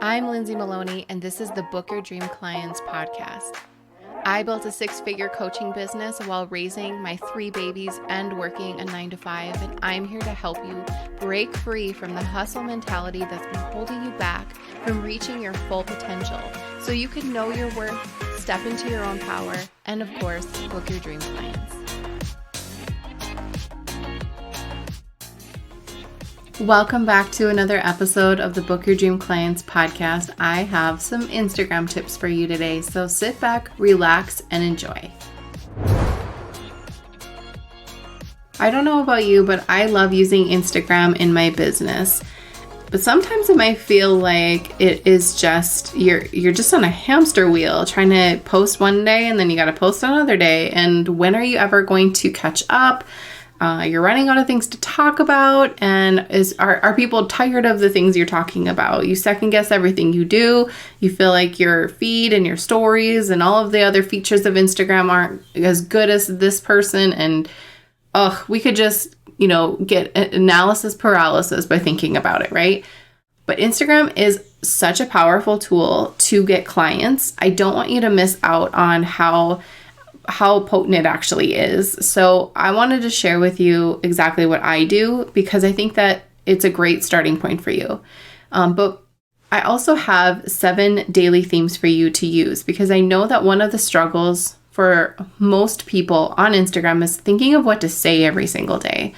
I'm Lindsay Maloney, and this is the Book Your Dream Clients podcast. I built a 6-figure coaching business while raising my 3 babies and working a 9-to-5, and I'm here to help you break free from the hustle mentality that's been holding you back from reaching your full potential so you can know your worth, step into your own power, and of course, book your dream clients. Welcome back to another episode of the Book Your Dream Clients podcast. I have some Instagram tips for you today, so sit back, relax, and enjoy. I don't know about you, but I love using Instagram in my business. But sometimes it might feel like it is just, you're just on a hamster wheel trying to post one day and then you got to post another day. And when are you ever going to catch up? You're running out of things to talk about, and are people tired of the things you're talking about? You second guess everything you do. You feel like your feed and your stories and all of the other features of Instagram aren't as good as this person, and we could just, get analysis paralysis by thinking about it, right? But Instagram is such a powerful tool to get clients. I don't want you to miss out on how potent it actually is. So I wanted to share with you exactly what I do because I think that it's a great starting point for you. But I also have 7 daily themes for you to use because I know that one of the struggles for most people on Instagram is thinking of what to say every single day.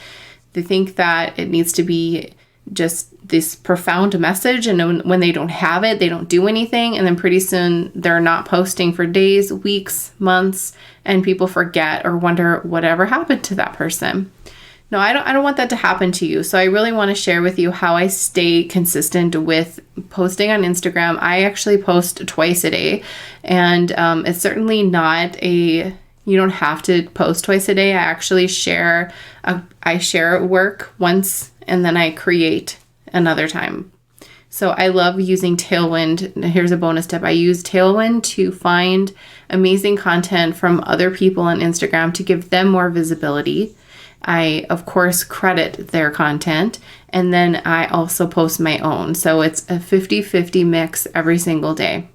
They think that it needs to be just this profound message, and when they don't have it, they don't do anything, and then pretty soon they're not posting for days, weeks, months, and people forget or wonder whatever happened to that person. No, I don't want that to happen to you. So I really want to share with you how I stay consistent with posting on Instagram. I actually post twice a day, and it's certainly not you don't have to post twice a day. I actually share work once, and then I create another time. So I love using Tailwind. Here's a bonus tip. I use Tailwind to find amazing content from other people on Instagram to give them more visibility. I, of course, credit their content, and then I also post my own. So it's a 50-50 mix every single day.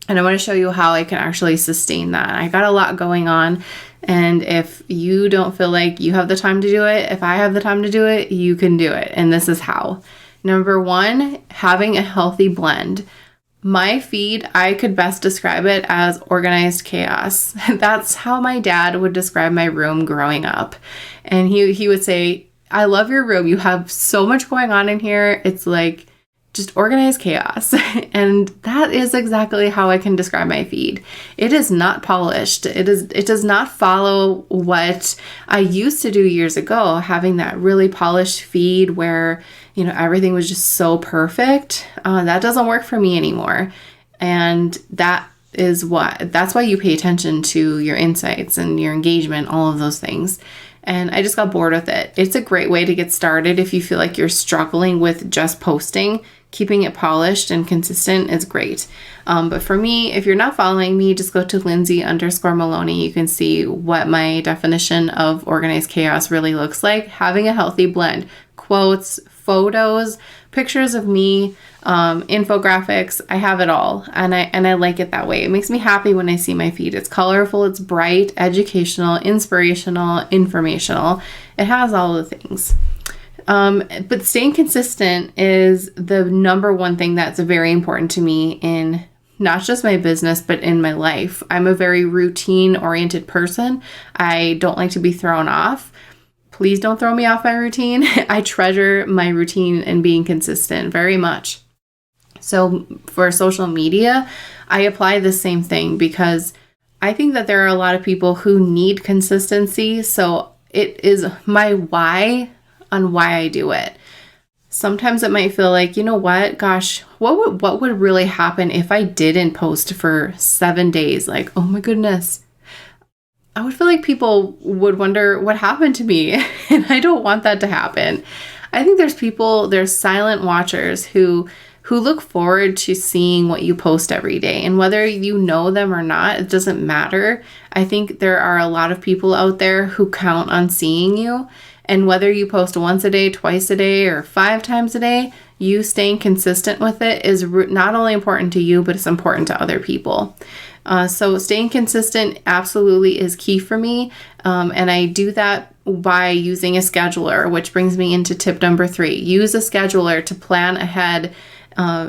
And I want to show you how I can actually sustain that. I got a lot going on, and if you don't feel like you have the time to do it, if I have the time to do it, you can do it. And this is how. Number 1, having a healthy blend. My feed, I could best describe it as organized chaos. That's how my dad would describe my room growing up. And he would say, I love your room. You have so much going on in here. It's like just organized chaos. And that is exactly how I can describe my feed. It is not polished. It does not follow what I used to do years ago, having that really polished feed where, everything was just so perfect. That doesn't work for me anymore. And that's why you pay attention to your insights and your engagement, all of those things. And I just got bored with it. It's a great way to get started if you feel like you're struggling with just posting. Keeping it polished and consistent is great. But for me, if you're not following me, just go to Lindsay_Maloney. You can see what my definition of organized chaos really looks like. Having a healthy blend. Quotes, photos, pictures of me, infographics. I have it all. And I like it that way. It makes me happy when I see my feed. It's colorful, it's bright, educational, inspirational, informational. It has all the things. But staying consistent is the number one thing that's very important to me in not just my business, but in my life. I'm a very routine-oriented person. I don't like to be thrown off. Please don't throw me off my routine. I treasure my routine and being consistent very much. So for social media, I apply the same thing because I think that there are a lot of people who need consistency. So it is my why on why I do it. Sometimes it might feel like, gosh, what would really happen if I didn't post for 7 days? Like, oh my goodness. I would feel like people would wonder what happened to me. And I don't want that to happen. I think there's silent watchers who look forward to seeing what you post every day. And whether you know them or not, it doesn't matter. I think there are a lot of people out there who count on seeing you. And whether you post once a day, twice a day, or 5 times a day, you staying consistent with it is not only important to you, but it's important to other people. So staying consistent absolutely is key for me. And I do that by using a scheduler, which brings me into tip number 3. Use a scheduler to plan ahead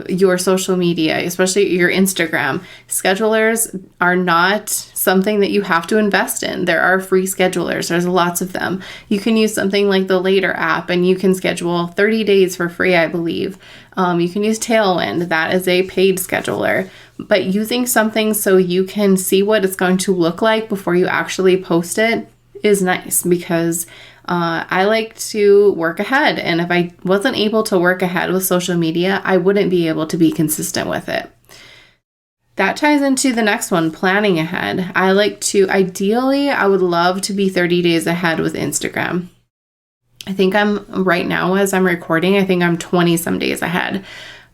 your social media, especially your Instagram. Schedulers are not something that you have to invest in. There are free schedulers. There's lots of them. You can use something like the Later app, and you can schedule 30 days for free, I believe. You can use Tailwind. That is a paid scheduler. But using something so you can see what it's going to look like before you actually post it is nice, because I like to work ahead. And if I wasn't able to work ahead with social media, I wouldn't be able to be consistent with it. That ties into the next one, planning ahead. I would love to be 30 days ahead with Instagram. I think right now, as I'm recording, I think I'm 20 some days ahead.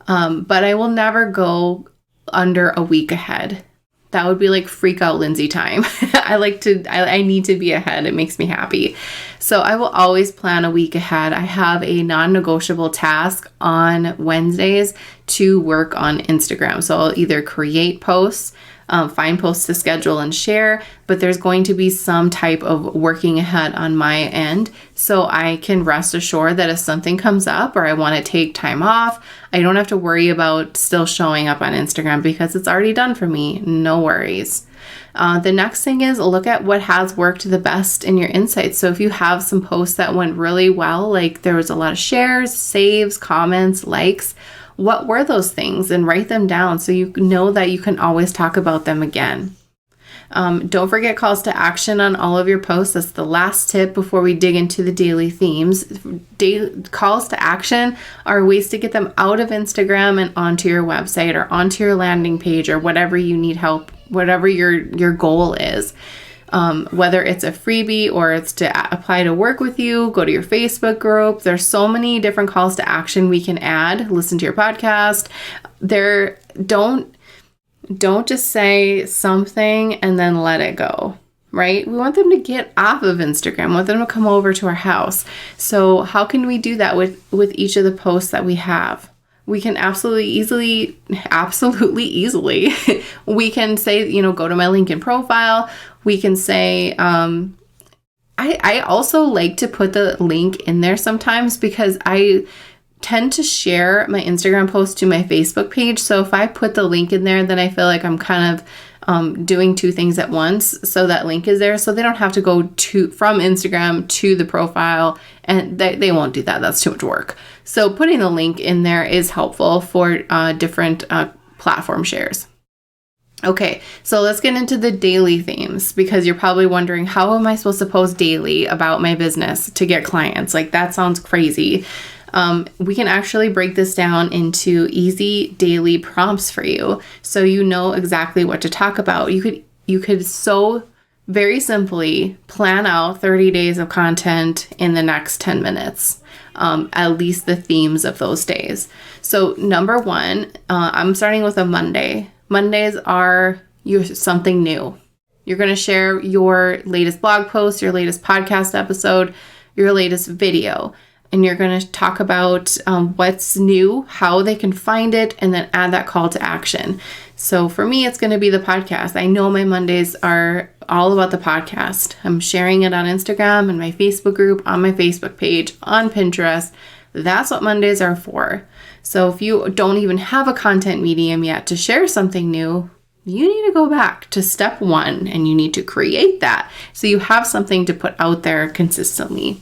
But I will never go under a week ahead. That would be like freak out Lindsay time. I need to be ahead. It makes me happy. So I will always plan a week ahead. I have a non-negotiable task on Wednesdays to work on Instagram. So I'll either create posts, find posts to schedule and share, but there's going to be some type of working ahead on my end, so I can rest assured that if something comes up or I want to take time off, I don't have to worry about still showing up on Instagram because it's already done for me. No worries. The next thing is look at what has worked the best in your insights. So if you have some posts that went really well, like there was a lot of shares, saves, comments, likes, what were those things, and write them down so you know that you can always talk about them again. Don't forget calls to action on all of your posts. That's the last tip before we dig into the daily themes. Calls to action are ways to get them out of Instagram and onto your website or onto your landing page or whatever you need help, whatever your goal is. Whether it's a freebie or it's to apply to work with you, go to your Facebook group. There's so many different calls to action we can add. Listen to your podcast. Don't just say something and then let it go, right? We want them to get off of Instagram. We want them to come over to our house. So how can we do that with each of the posts that we have? We can absolutely easily, we can say, go to my LinkedIn profile. We can say, I also like to put the link in there sometimes because I tend to share my Instagram post to my Facebook page. So if I put the link in there, then I feel like I'm kind of doing two things at once. So that link is there. So they don't have to go from Instagram to the profile, and they won't do that. That's too much work. So putting the link in there is helpful for different platform shares. Okay, so let's get into the daily themes, because you're probably wondering, how am I supposed to post daily about my business to get clients? Like, that sounds crazy. We can actually break this down into easy daily prompts for you, so you know exactly what to talk about. You could so very simply plan out 30 days of content in the next 10 minutes, at least the themes of those days. So number 1, I'm starting with a Monday. Mondays are something new. You're going to share your latest blog post, your latest podcast episode, your latest video, and you're going to talk about what's new, how they can find it, and then add that call to action. So for me, it's going to be the podcast. I know my Mondays are all about the podcast. I'm sharing it on Instagram and my Facebook group, on my Facebook page, on Pinterest. That's what Mondays are for. So if you don't even have a content medium yet to share something new, you need to go back to step 1 and you need to create that so you have something to put out there consistently.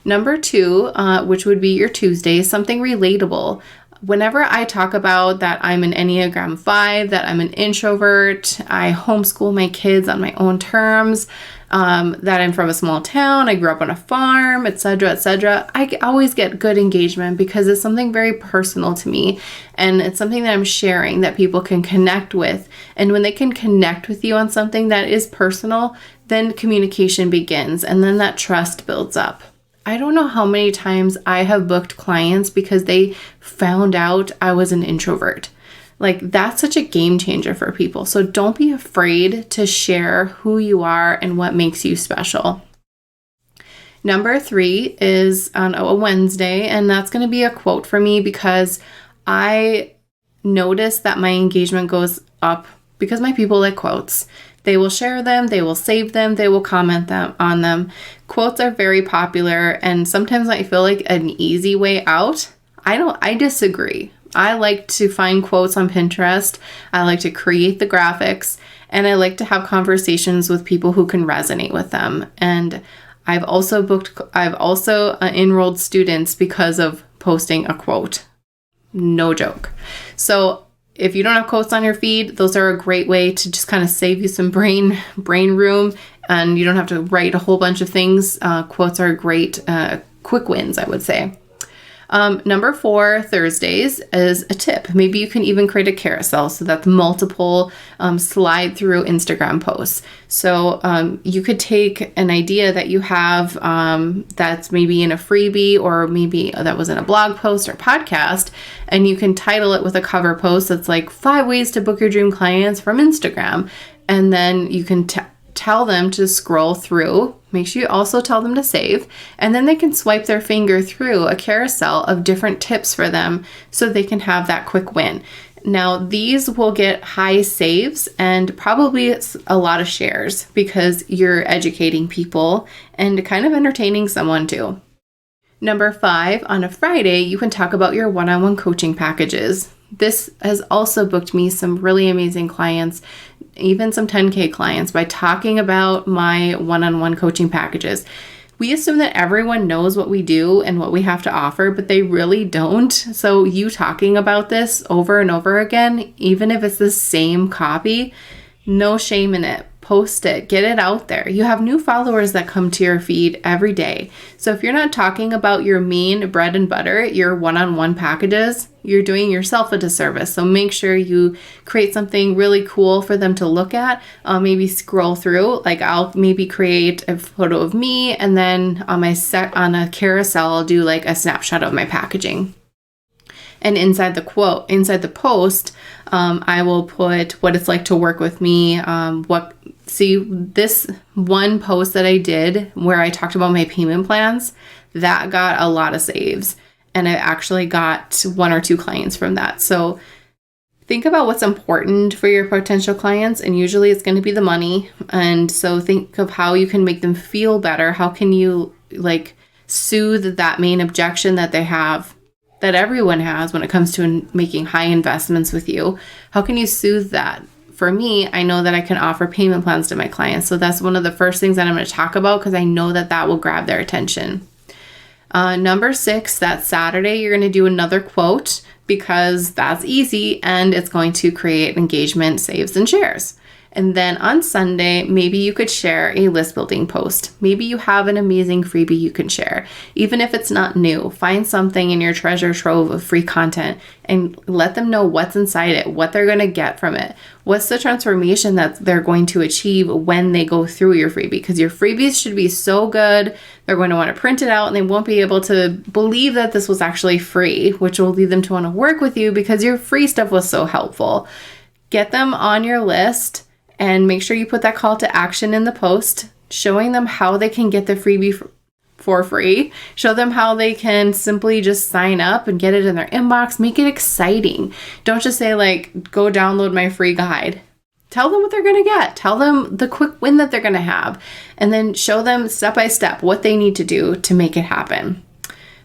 Number 2, which would be your Tuesday, something relatable. Whenever I talk about that I'm an Enneagram 5, that I'm an introvert, I homeschool my kids on my own terms, that I'm from a small town, I grew up on a farm, etc., I always get good engagement because it's something very personal to me, and it's something that I'm sharing that people can connect with. And when they can connect with you on something that is personal, then communication begins, and then that trust builds up. I don't know how many times I have booked clients because they found out I was an introvert. Like, that's such a game changer for people. So don't be afraid to share who you are and what makes you special. Number 3 is on a Wednesday, and that's going to be a quote for me because I notice that my engagement goes up because my people like quotes. They will share them, they will save them, they will comment on them. Quotes are very popular, and sometimes I feel like an easy way out. I disagree. I like to find quotes on Pinterest. I like to create the graphics, and I like to have conversations with people who can resonate with them. And I've also enrolled students because of posting a quote. No joke. So if you don't have quotes on your feed, those are a great way to just kind of save you some brain room, and you don't have to write a whole bunch of things. Quotes are great quick wins, I would say. Number 4, Thursdays, is a tip. Maybe you can even create a carousel so that's multiple slide through Instagram posts. So you could take an idea that you have that's maybe in a freebie, or maybe that was in a blog post or podcast, and you can title it with a cover post that's like 5 ways to book your dream clients from Instagram. And then you can tell them to scroll through. Make sure you also tell them to save, and then they can swipe their finger through a carousel of different tips for them so they can have that quick win. Now, these will get high saves and probably a lot of shares because you're educating people and kind of entertaining someone too. Number 5, on a Friday, you can talk about your one-on-one coaching packages. This has also booked me some really amazing clients, even some 10K clients, by talking about my one-on-one coaching packages. We assume that everyone knows what we do and what we have to offer, but they really don't. So you talking about this over and over again, even if it's the same copy, no shame in it. Post it, get it out there. You have new followers that come to your feed every day. So if you're not talking about your main bread and butter, your one-on-one packages, you're doing yourself a disservice. So make sure you create something really cool for them to look at. Maybe scroll through. Like I'll maybe create a photo of me, and then on a carousel, I'll do like a snapshot of my packaging. And inside the post, I will put what it's like to work with me. This one post that I did where I talked about my payment plans, that got a lot of saves. And I actually got 1 or 2 clients from that. So think about what's important for your potential clients. And usually it's going to be the money. And so think of how you can make them feel better. How can you soothe that main objection that they have, that everyone has when it comes to making high investments with you? How can you soothe that? For me, I know that I can offer payment plans to my clients. So that's one of the first things that I'm going to talk about because I know that will grab their attention. Number 6, that Saturday, you're going to do another quote because that's easy and it's going to create engagement, saves, and shares. And then on Sunday, maybe you could share a list building post. Maybe you have an amazing freebie you can share. Even if it's not new, find something in your treasure trove of free content and let them know what's inside it, what they're going to get from it. What's the transformation that they're going to achieve when they go through your freebie? Because your freebies should be so good, they're going to want to print it out and they won't be able to believe that this was actually free, which will lead them to want to work with you because your free stuff was so helpful. Get them on your list. And make sure you put that call to action in the post, showing them how they can get the freebie for free. Show them how they can simply just sign up and get it in their inbox. Make it exciting. Don't just say go download my free guide. Tell them what they're going to get. Tell them the quick win that they're going to have. And then show them step by step what they need to do to make it happen.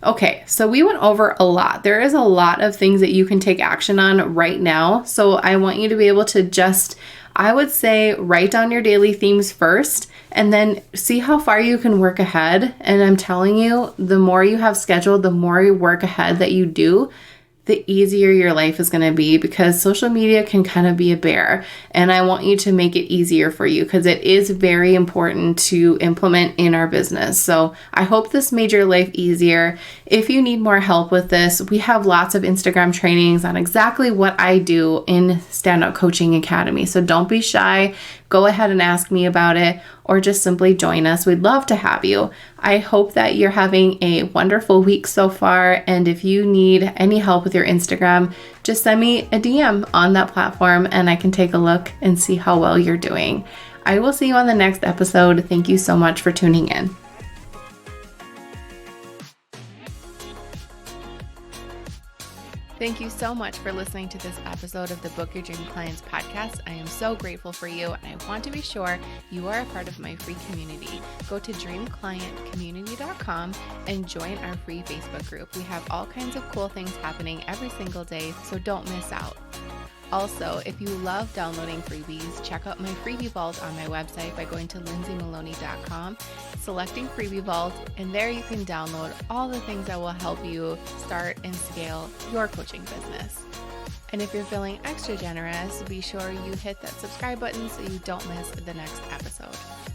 Okay, so we went over a lot. There is a lot of things that you can take action on right now. So I want you to be able to I would say write down your daily themes first and then see how far you can work ahead. And I'm telling you, the more you have scheduled, the more you work ahead that you do, the easier your life is going to be because social media can kind of be a bear. And I want you to make it easier for you because it is very important to implement in our business. So I hope this made your life easier. If you need more help with this, we have lots of Instagram trainings on exactly what I do in Standout Coaching Academy. So don't be shy. Go ahead and ask me about it or just simply join us. We'd love to have you. I hope that you're having a wonderful week so far. And if you need any help with your Instagram, just send me a DM on that platform and I can take a look and see how well you're doing. I will see you on the next episode. Thank you so much for tuning in. Thank you so much for listening to this episode of the Book Your Dream Clients podcast. I am so grateful for you, and I want to be sure you are a part of my free community. Go to dreamclientcommunity.com and join our free Facebook group. We have all kinds of cool things happening every single day, so don't miss out. Also, if you love downloading freebies, check out my freebie vault on my website by going to lindsaymaloney.com, selecting freebie vault, and there you can download all the things that will help you start and scale your coaching business. And if you're feeling extra generous, be sure you hit that subscribe button so you don't miss the next episode.